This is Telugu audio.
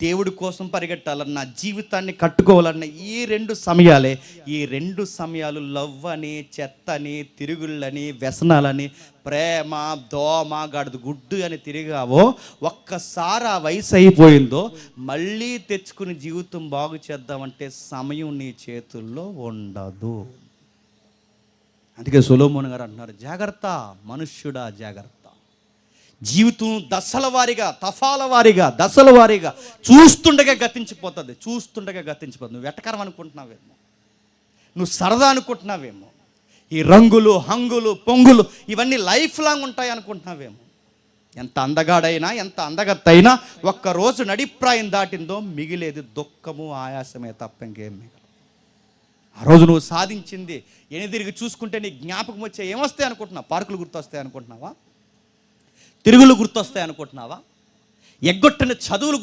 దేవుడి కోసం పరిగెట్టాలన్నా, జీవితాన్ని కట్టుకోవాలన్నా ఈ రెండు సమయాలు లవ్ అని, చెత్తని, తిరుగుళ్ళని, వ్యసనాలని, ప్రేమ, దోమ, గాడిద గుడ్డు అని తిరిగావో, ఒక్కసారి ఆ వయసు అయిపోయిందో మళ్ళీ తెచ్చుకుని జీవితం బాగు చేద్దామంటే సమయం నీ చేతుల్లో ఉండదు. అందుకే సొలొమోను గారు అంటున్నారు, జాగ్రత్త మనుష్యుడా జాగ్రత్త. జీవితం దశల వారీగా, దశల వారీగా చూస్తుండగా గతించిపోతుంది. నువ్వు వెటకరం అనుకుంటున్నావేమో, నువ్వు సరదా అనుకుంటున్నావేమో, ఈ రంగులు, హంగులు, పొంగులు ఇవన్నీ లైఫ్ లాంగ్ ఉంటాయి అనుకుంటున్నావేమో. ఎంత అందగాడైనా, ఎంత అందగత్తైనా ఒక్కరోజు నడిప్రాయం దాటిందో మిగిలేది దుఃఖము, ఆయాసమే తప్ప ఇంకేం మిగలదు. ఆ రోజు నువ్వు సాధించింది ఎనిదిరిగి చూసుకుంటే నీ జ్ఞాపకం వచ్చే ఏమొస్తాయి అనుకుంటున్నావు? పార్కులు గుర్తొస్తాయి అనుకుంటున్నావా? తిరుగులు గుర్తొస్తాయి అనుకుంటున్నావా? ఎగ్గొట్టిన చదువులు